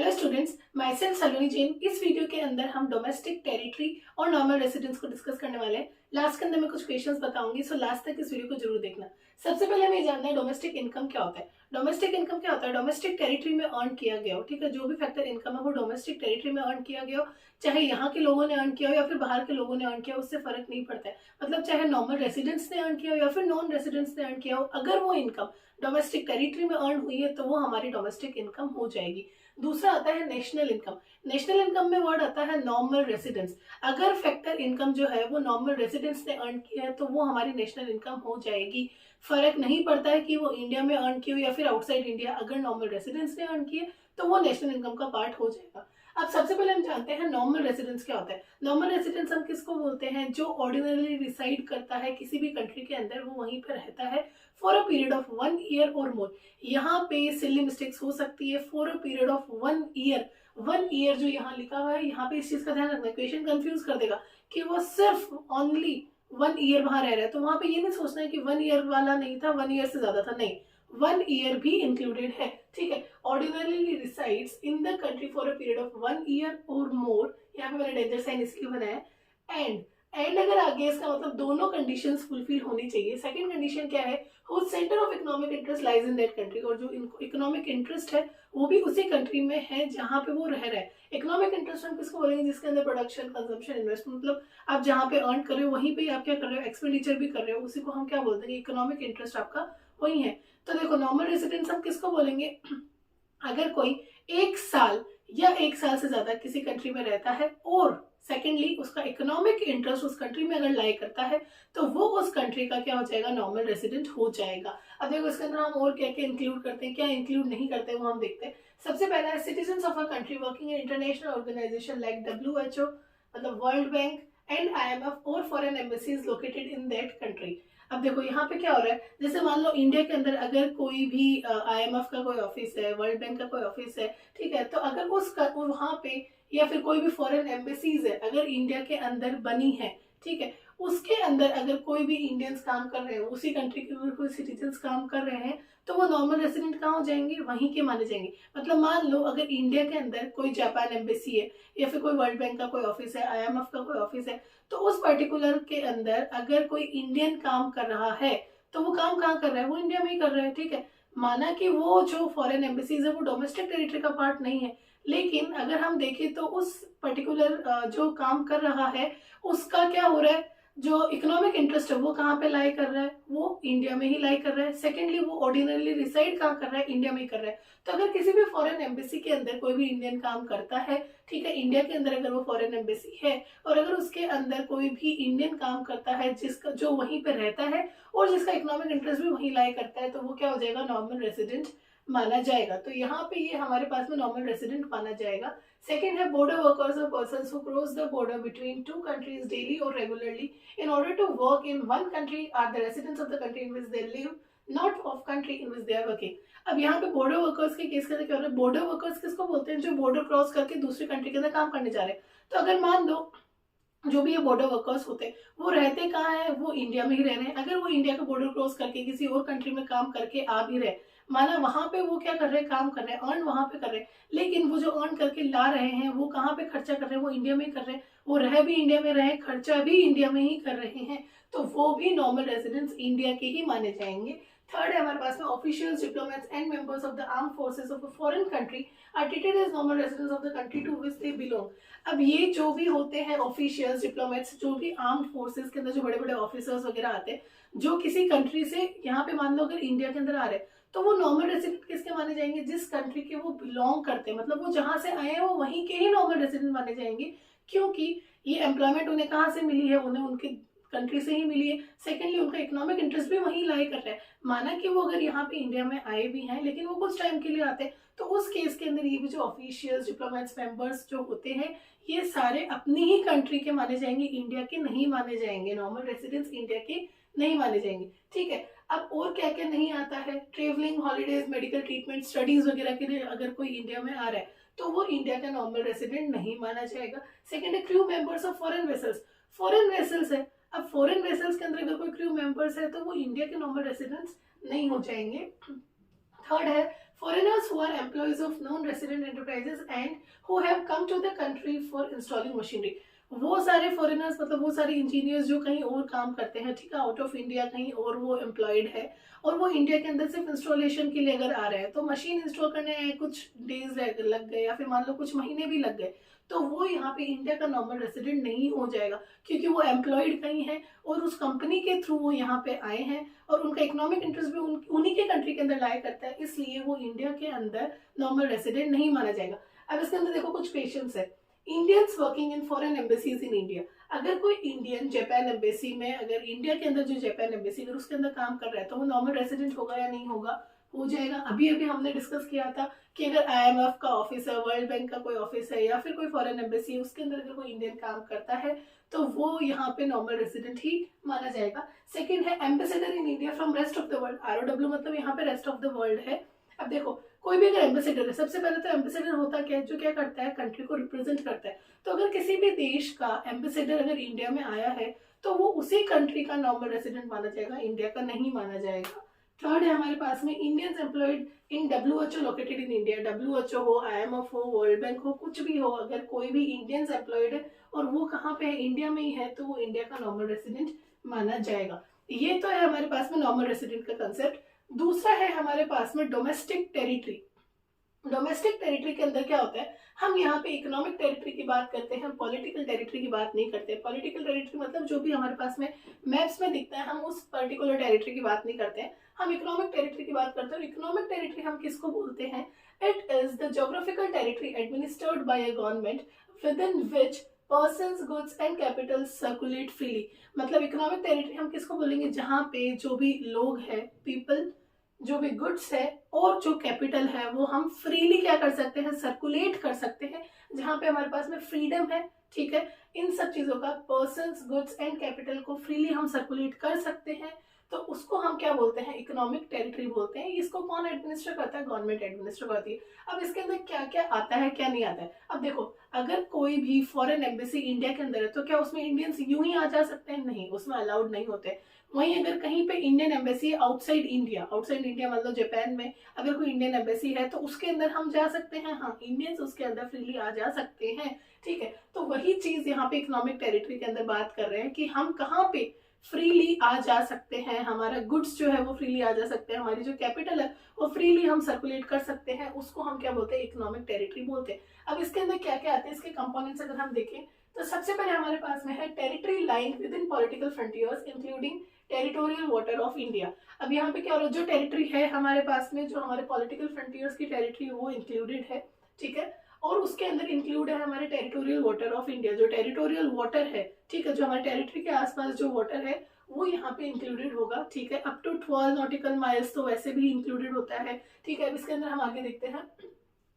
Hello students, my self सलोनी जैन। इस video के अंदर हम डोमेस्टिक टेरिटरी और नॉर्मल रेसिडेंस को डिस्कस करने वाले हैं। लास्ट के अंदर मैं कुछ क्वेश्चंस बताऊंगी, सो लास्ट तक इस वीडियो को जरूर देखना। सबसे पहले हमें जानना है डोमेस्टिक इनकम क्या होता है। डोमेस्टिक इनकम क्या होता है? डोमेस्टिक टेरिटरी में अर्न किया गया हो, ठीक है, जो भी फैक्टर इनकम है वो डोमेस्टिक टेरिटरी में अर्न किया गया हो, चाहे यहाँ के लोगों ने अर्न किया हो या फिर बाहर के लोगों ने अर्न किया हो, उससे फर्क नहीं पड़ता है। मतलब चाहे नॉर्मल रेसिडेंट्स ने अर्न किया हो या फिर नॉन रेसिडेंट्स ने अर्न किया हो, अगर वो इनकम डोमेस्टिक टेरिटरी में अर्न हुई है तो वो हमारी डोमेस्टिक इनकम हो जाएगी। दूसरा आता है नेशनल इनकम। नेशनल इनकम में वर्ड आता है नॉर्मल रेसिडेंस। अगर फैक्टर इनकम जो है वो नॉर्मल रेसिडेंस ने अर्न किया है तो वो हमारी नेशनल इनकम हो जाएगी। फर्क नहीं पड़ता है कि वो इंडिया में अर्न की हो या फिर आउटसाइड इंडिया, अगर नॉर्मल रेसिडेंस ने अर्न किए तो वो नेशनल इनकम का पार्ट हो जाएगा। अब सबसे पहले हम जानते हैं नॉर्मल रेसिडेंस क्या होता है। नॉर्मल रेसिडेंस हम किसको बोलते हैं? जो ऑर्डिनरली रिसाइड करता है किसी भी कंट्री के अंदर, वो वहीं पर रहता है for a period of 1 year और मोर। यहाँ पे सिली मिस्टेक्स हो सकती है। For a period of 1 year, 1 year जो यहाँ लिखा हुआ है, यहाँ पे इस चीज का ध्यान रखना है, क्वेश्चन कंफ्यूज कर देगा कि वो सिर्फ ओनली 1 ईयर वहां रह रहा है। तो वहां पे ये नहीं सोचना है कि 1 ईयर वाला नहीं था, 1 ईयर से ज्यादा था, नहीं, 1 ईयर भी इंक्लूडेड है, ठीक है। Ordinarily resides in the country for a period of 1 year और मोर। यहाँ पे मैंने डेंजर साइन इसलिए बनाया। एंड अगर आगे इसका मतलब दोनों कंडीशंस फुलफिल होनी चाहिए। सेकंड कंडीशन क्या है? Whose centre of economic interest lies in that country. और जो इकोनॉमिक इंटरेस्ट है वो भी उसी कंट्री में है जहां पे वो रह रहा है। इकोनॉमिक इंटरेस्ट हम किसको बोलेंगे? जिसके अंदर प्रोडक्शन, कंजम्पशन, इन्वेस्टमेंट, मतलब आप जहां पे अर्न कर रहे हो वहीं पे आप क्या कर रहे हो, एक्सपेंडिचर भी कर रहे हो, उसी को हम क्या बोलते हैं? इकोनॉमिक इंटरेस्ट आपका वही है। तो देखो, नॉर्मल रेसिडेंस हम किसको बोलेंगे? अगर कोई 1 साल या 1 साल से ज्यादा किसी कंट्री में रहता है और सेकेंडली उसका इकोनॉमिक इंटरेस्ट उस कंट्री में अगर लाई करता है तो वो उस कंट्री का क्या हो जाएगा? नॉर्मल रेसिडेंट हो जाएगा। अब देखो इसके अंदर हम और क्या क्या इंक्लूड करते हैं, क्या इंक्लूड नहीं करते हैं, वो हम देखते हैं। सबसे पहला है citizen of a country working in international organisation like WHO, मतलब वर्ल्ड बैंक एंड IMF, और foreign embassies located in that country. अब देखो यहाँ पे क्या हो रहा है, जैसे मान लो इंडिया के अंदर अगर कोई भी IMF का कोई ऑफिस है, वर्ल्ड बैंक का कोई ऑफिस है, ठीक है, तो अगर वहां पे या फिर कोई भी फॉरेन एम्बेसीज है अगर इंडिया के अंदर बनी है, ठीक है, उसके अंदर अगर कोई भी इंडियंस काम कर रहे हैं, उसी कंट्री के कोई सिटीजन काम कर रहे हैं, तो वो नॉर्मल रेसिडेंट कहाँ हो जाएंगे? वहीं के माने जाएंगे। मतलब मान लो अगर इंडिया के अंदर कोई जापान एम्बेसी है या फिर कोई वर्ल्ड बैंक का कोई ऑफिस है, IMF का कोई ऑफिस है, तो उस पर्टिकुलर के अंदर अगर कोई इंडियन काम कर रहा है तो वो काम कहाँ कर रहा है? वो इंडिया में ही कर रहा है, ठीक है। माना कि वो जो फॉरेन एम्बेसीज है वो डोमेस्टिक टेरिटरी का पार्ट नहीं है, लेकिन अगर हम देखें तो उस पर्टिकुलर जो काम कर रहा है उसका क्या हो रहा है? जो इकोनॉमिक इंटरेस्ट है वो कहाँ पे लाई कर रहा है? वो इंडिया में ही लाई कर रहा है। सेकेंडली वो ऑर्डिनरली रिसाइड कहाँ कर रहा है? इंडिया में ही कर रहा है। तो अगर किसी भी फॉरेन एम्बेसी के अंदर कोई भी इंडियन काम करता है, ठीक है, इंडिया के अंदर अगर वो फॉरेन एम्बेसी है और अगर उसके अंदर कोई भी इंडियन काम करता है जिसका जो वहीं पे रहता है और जिसका इकोनॉमिक इंटरेस्ट भी वहीं लाई करता है, तो वो क्या हो जाएगा? नॉर्मल रेसिडेंट माना जाएगा। तो यहाँ पे ये हमारे पास में नॉर्मल रेसिडेंट माना जाएगा। सेकेंड है बॉर्डर वर्कर्स और persons who cross the border between 2 countries daily और regularly in order to work in one country are the residents of the country in which they live, not of country in which they are working। अब यहाँ पे border workers के case के अंदर क्या हो रहा है? बॉर्डर वर्कर्स किसको बोलते हैं? जो बॉर्डर क्रॉस करके दूसरी कंट्री के अंदर काम करने जा रहे हैं। तो अगर मान लो जो भी ये बॉर्डर वर्कर्स होते हैं वो रहते कहाँ है? वो इंडिया में ही रह रहे हैं। अगर वो इंडिया का बॉर्डर क्रॉस करके किसी और कंट्री में काम करके आ भी रहे, माना वहां पे वो क्या कर रहे हैं? काम कर रहे हैं, अर्न वहां पे कर रहे हैं, लेकिन वो जो अर्न करके ला रहे हैं वो कहाँ पे खर्चा कर रहे हैं? वो इंडिया में ही कर रहे हैं। वो रह भी इंडिया में रहे, खर्चा भी इंडिया में ही कर रहे हैं, तो वो भी नॉर्मल रेसिडेंट्स इंडिया के ही माने जाएंगे। थर्ड है हमारे पास में officials, diplomats and members of the arm forces of a foreign country are treated as normal residents of the country to which they belong. अब ये जो भी होते हैं ऑफिशियल्स, डिप्लोमेट्स, जो भी आर्म फोर्सेस के अंदर जो बड़े बड़े ऑफिसर्स वगैरह आते हैं जो किसी कंट्री से यहाँ पे मान लो अगर इंडिया के अंदर आ रहे हैं, तो वो नॉर्मल रेसिडेंट किसके माने जाएंगे? जिस कंट्री के वो बिलोंग करते हैं, मतलब वो जहां से आए हैं वो वहीं के ही नॉर्मल रेसिडेंट माने जाएंगे, क्योंकि ये एम्प्लॉयमेंट उन्हें कहाँ से मिली है? उन्हें उनके कंट्री से ही मिली है। सेकेंडली उनका इकोनॉमिक इंटरेस्ट भी वहीं लाई कर रहा है। माना कि वो अगर यहाँ पे इंडिया में आए भी हैं लेकिन वो कुछ टाइम के लिए आते हैं, तो उस केस के अंदर ये भी जो ऑफिशियल्स, डिप्लोमेट्स, मेंबर्स जो होते हैं ये सारे अपनी ही कंट्री के माने जाएंगे, इंडिया के नहीं माने जाएंगे। नॉर्मल रेसिडेंट्स इंडिया के नहीं माने जाएंगे, ठीक है। अब और क्या क्या नहीं आता है? Travelling, holidays, medical treatment, studies वगैरह के लिए अगर कोई इंडिया में आ रहा है तो वो इंडिया का नॉर्मल रेसिडेंट नहीं माना जाएगा। सेकेंड है crew members of foreign vessels. Foreign vessels है, अब फॉरेन वेसल्स के अंदर अगर कोई क्रू मेंबर्स है तो वो इंडिया के नॉर्मल रेसिडेंट्स नहीं हो जाएंगे। थर्ड है foreigners who are employees of non-resident enterprises and who have come to the country for installing machinery। वो सारे फॉरेनर्स मतलब वो सारे इंजीनियर्स जो कहीं और काम करते हैं, ठीक है, आउट ऑफ इंडिया कहीं और वो एम्प्लॉयड है और वो इंडिया के अंदर सिर्फ इंस्टॉलेशन के लिए अगर आ रहे हैं, तो मशीन इंस्टॉल करने कुछ डेज लग गए या फिर मान लो कुछ महीने भी लग गए, तो वो यहाँ पे इंडिया का नॉर्मल रेसिडेंट नहीं हो जाएगा, क्योंकि वो एम्प्लॉयड कहीं है और उस कंपनी के थ्रू वो यहाँ पे आए हैं और उनका इकोनॉमिक इंटरेस्ट भी उन्हीं के कंट्री के अंदर लाया करता है, इसलिए वो इंडिया के अंदर नॉर्मल रेसिडेंट नहीं माना जाएगा। अब इसके अंदर देखो कुछ क्वेश्चंस है। Indians working in foreign embassies in India, अगर कोई इंडियन जापान एम्बेसी में, अगर इंडिया के अंदर जो जापान एम्बेसी अगर उसके अंदर काम कर रहा है, तो वो नॉर्मल रेसिडेंट होगा या नहीं होगा? हो जाएगा। अभी अभी हमने डिस्कस किया था कि अगर IMF का ऑफिस है, वर्ल्ड बैंक का कोई ऑफिस है या फिर कोई फॉरेन एम्बेसी है, उसके अंदर अगर कोई इंडियन काम करता है तो वो यहाँ पे नॉर्मल रेसिडेंट ही माना जाएगा। सेकंड है ambassador in India from rest of the world, ROW मतलब यहाँ पे रेस्ट ऑफ द वर्ल्ड है। अब देखो कोई भी अगर एम्बेसडर है, सबसे पहले तो एम्बेसडर होता क्या है, जो क्या करता है, कंट्री को रिप्रेजेंट करता है। तो अगर किसी भी देश का एम्बेसडर अगर इंडिया में आया है तो वो उसी कंट्री का नॉर्मल रेसिडेंट माना जाएगा, इंडिया का नहीं माना जाएगा। थर्ड है हमारे पास में Indians employed in WHO located in India, WHO हो, IMF हो, वर्ल्ड बैंक हो, कुछ भी हो, अगर कोई भी इंडियंस एम्प्लॉयड है और वो कहाँ पे है, इंडिया में ही है, तो वो इंडिया का नॉर्मल रेसिडेंट माना जाएगा। ये तो है हमारे पास में नॉर्मल रेसिडेंट का कंसेप्ट। दूसरा है हमारे पास में डोमेस्टिक टेरिटरी। डोमेस्टिक टेरिटरी के अंदर क्या होता है, हम यहाँ पे इकोनॉमिक टेरिटरी की बात करते हैं, पॉलिटिकल टेरिटरी की बात नहीं करते। पॉलिटिकल टेरिटरी मतलब जो भी हमारे पास में मैप्स में दिखता है, हम उस पर्टिकुलर टेरिटरी की बात नहीं करते हैं, हम इकोनॉमिक टेरिटरी की बात करते हैं। और इकोनॉमिक टेरिटरी हम किसको बोलते हैं? It is the geographical territory administered by a government with in which persons, goods and capital circulate freely. मतलब इकोनॉमिक टेरिटरी हम किसको बोलेंगे? जहाँ पे जो भी लोग हैं, पीपल, जो भी गुड्स है और जो कैपिटल है वो हम फ्रीली क्या कर सकते हैं, सर्कुलेट कर सकते हैं, जहां पे हमारे पास में फ्रीडम है। ठीक है, इन सब चीजों का, पर्सन्स, गुड्स एंड कैपिटल को फ्रीली हम सर्कुलेट कर सकते हैं, तो उसको हम क्या बोलते हैं? इकोनॉमिक टेरिटरी बोलते हैं। इसको कौन एडमिनिस्टर करता है? गवर्नमेंट एडमिनिस्टर करती है। अब इसके अंदर क्या क्या आता है, क्या नहीं आता है? अब देखो, अगर कोई भी फॉरेन एम्बेसी इंडिया के अंदर है तो क्या उसमें इंडियंस यूं ही आ जा सकते हैं? नहीं, उसमें अलाउड नहीं होते। वहीं अगर कहीं पे इंडियन एम्बेसी है आउटसाइड इंडिया, आउटसाइड इंडिया मतलब जापान में अगर कोई इंडियन एम्बेसी है तो उसके अंदर हम जा सकते हैं, हाँ, इंडियंस उसके अंदर फ्रीली आ जा सकते हैं। ठीक है, तो वही चीज यहाँ पे इकोनॉमिक टेरिटरी के अंदर बात कर रहे हैं कि हम कहाँ पे फ्रीली आ जा सकते हैं, हमारा गुड्स जो है वो फ्रीली आ जा सकते हैं, हमारी जो कैपिटल है वो फ्रीली हम सर्कुलेट कर सकते हैं, उसको हम क्या बोलते हैं? इकोनॉमिक टेरिटरी बोलते हैं। अब इसके अंदर क्या क्या आते हैं, इसके कंपोनेंट्स अगर हम देखें तो सबसे पहले हमारे पास में है territory line with in political frontiers including territorial water of India. अब यहाँ पे क्या हो रहा है, जो टेरिटरी है हमारे पास में, जो हमारे पॉलिटिकल फ्रंटियर्स की टेरिटरी वो इंक्लूडेड है। ठीक है, और उसके अंदर इंक्लूड है हमारे टेरिटोरियल वाटर ऑफ इंडिया, जो टेरिटोरियल वाटर है, ठीक है, जो हमारे टेरिटरी के आसपास जो वाटर है वो यहाँ पे इंक्लूडेड होगा। ठीक है, अप टू 12 नॉटिकल माइल्स तो वैसे भी इंक्लूडेड होता है। ठीक है, अब इसके अंदर हम आगे देखते हैं,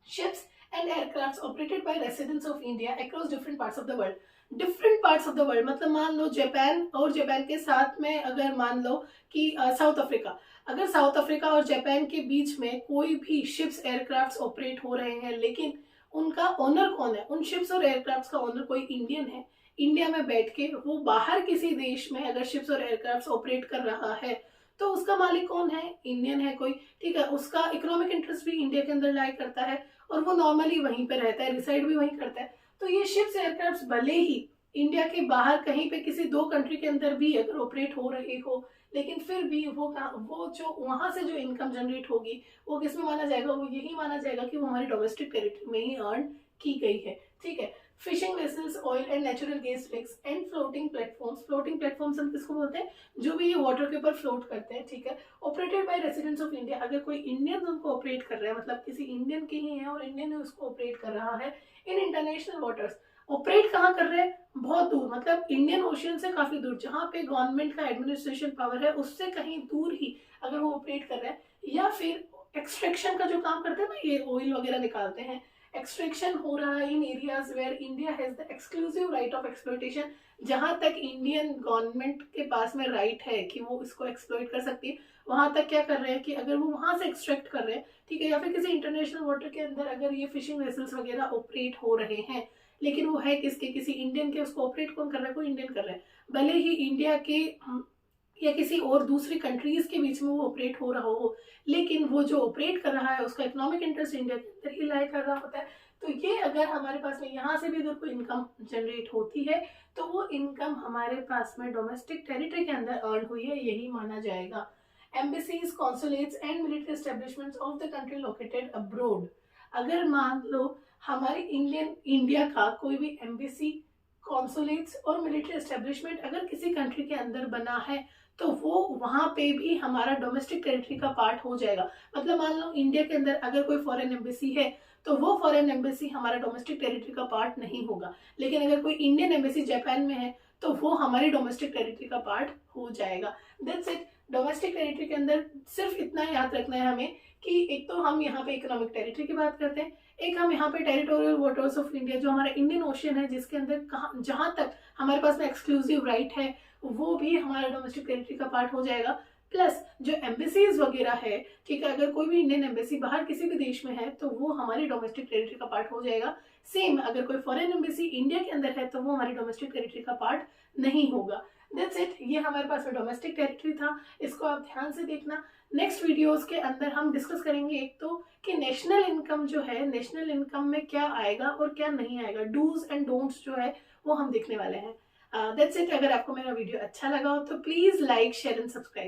ships and aircraft operated by residents of India across different parts of the world. Different parts of the world मतलब मान लो जापान, और जापान के साथ में अगर मान लो कि साउथ अफ्रीका, अगर साउथ अफ्रीका और जापान के बीच में कोई भी शिप्स एयरक्राफ्ट ऑपरेट हो रहे हैं, लेकिन उनका ओनर कौन है? उन शिप्स और एयरक्राफ्ट का ओनर कोई इंडियन है, इंडिया में बैठ के वो बाहर किसी देश में अगर शिप्स और एयरक्राफ्ट ऑपरेट कर रहा है तो उसका मालिक कौन है? इंडियन है कोई। ठीक है, उसका इकोनॉमिक इंटरेस्ट भी इंडिया के अंदर लाई करता है और वो नॉर्मली वहीं पे रहता है, रिसाइड भी वहीं करता है। तो ये शिप्स एयरक्राफ्ट भले ही इंडिया के बाहर कहीं पे किसी दो कंट्री के अंदर भी अगर ऑपरेट हो रहे हो, लेकिन फिर भी वो जो वहां से जो इनकम जनरेट होगी वो किसमें माना जाएगा? वो यही माना जाएगा कि वो हमारी डोमेस्टिक टेरिटरी में ही अर्न की गई है। ठीक है, fishing vessels, oil and natural gas rigs and floating platforms. Floating platforms हम किसको बोलते हैं? जो भी ये वाटर के ऊपर फ्लोट करते हैं। ठीक है, operated by residents of India. अगर कोई इंडियन उनको ऑपरेट कर रहा है, मतलब किसी इंडियन के ही है और इंडियन उसको ऑपरेट कर रहा है इन इंटरनेशनल वाटर्स। ऑपरेट कहाँ कर रहे हैं? बहुत दूर, मतलब इंडियन ओशियन से काफी दूर, जहां पे गवर्नमेंट का एडमिनिस्ट्रेशन पावर है उससे कहीं दूर ही अगर वो ऑपरेट कर रहे हैं, या फिर एक्सट्रैक्शन का जो काम करते हैं ना, ये ऑयल वगैरह निकालते हैं, एक्सट्रैक्शन हो रहा है in areas where India has the exclusive right of exploitation, जहां तक इंडियन गवर्नमेंट के पास में राइट है कि वो इसको एक्सप्लॉइट कर सकती है, वहां तक क्या कर रहे हैं कि अगर वो वहां से एक्सट्रैक्ट कर रहे हैं, ठीक है, या फिर किसी इंटरनेशनल वाटर के अंदर अगर ये फिशिंग वेसल्स वगैरह ऑपरेट हो रहे हैं, लेकिन वो है किसके? किसी इंडियन के, उसको ऑपरेट कौन कर रहा है? कोई इंडियन कर रहा है, भले ही इंडिया के या किसी और दूसरी कंट्रीज के बीच में वो ऑपरेट हो रहा हो, लेकिन वो जो ऑपरेट कर रहा है उसका इकोनॉमिक इंटरेस्ट इंडिया के अंदर ही लाई कर रहा होता है। तो ये अगर हमारे पास में यहाँ से भी अगर कोई इनकम जनरेट होती है तो वो इनकम हमारे पास में डोमेस्टिक टेरिटरी के अंदर अर्न हुई है, यही माना जाएगा। Embassies, consulates and military establishments of the country located abroad, अगर मान लो हमारे इंडिया का कोई भी एम्बेसी, कॉन्सुलेट्स और मिलिट्री एस्टेब्लिशमेंट अगर किसी कंट्री के अंदर बना है तो वो वहां पे भी हमारा डोमेस्टिक टेरिटरी का पार्ट हो जाएगा। मतलब मान लो इंडिया के अंदर अगर कोई फॉरेन एम्बेसी है तो वो फॉरेन एम्बेसी हमारा डोमेस्टिक टेरिटरी का पार्ट नहीं होगा, लेकिन अगर कोई इंडियन एम्बेसी जापान में है तो वो हमारी डोमेस्टिक टेरिटरी का पार्ट हो जाएगा। That's it. डोमेस्टिक टेरिटरी के अंदर सिर्फ इतना याद रखना है हमें कि एक तो हम यहाँ पे इकोनॉमिक टेरिटरी की बात करते हैं, एक हम यहाँ पे टेरिटोरियल वाटर्स ऑफ इंडिया जो हमारा इंडियन ओशियन है जिसके अंदर जहां तक हमारे पास में एक्सक्लूसिव राइट है वो भी हमारा डोमेस्टिक टेरिटरी का पार्ट हो जाएगा। प्लस जो एम्बेसीज वगैरह है, ठीक है, अगर कोई भी इंडियन एम्बेसी बाहर किसी भी देश में है तो वो हमारी डोमेस्टिक टेरिटरी का पार्ट हो जाएगा। सेम अगर कोई फॉरेन एम्बेसी इंडिया के अंदर है तो वो हमारी डोमेस्टिक टेरिटरी का पार्ट नहीं होगा। That's it. ये हमारे पास में डोमेस्टिक टेरिटरी था, इसको आप ध्यान से देखना। नेक्स्ट वीडियोस के अंदर हम डिस्कस करेंगे एक तो कि नेशनल इनकम जो है, नेशनल इनकम में क्या आएगा और क्या नहीं आएगा, डूज एंड डोंट्स जो है वो हम देखने वाले हैं। That's it. अगर आपको मेरा वीडियो अच्छा लगा हो तो please like, share and subscribe.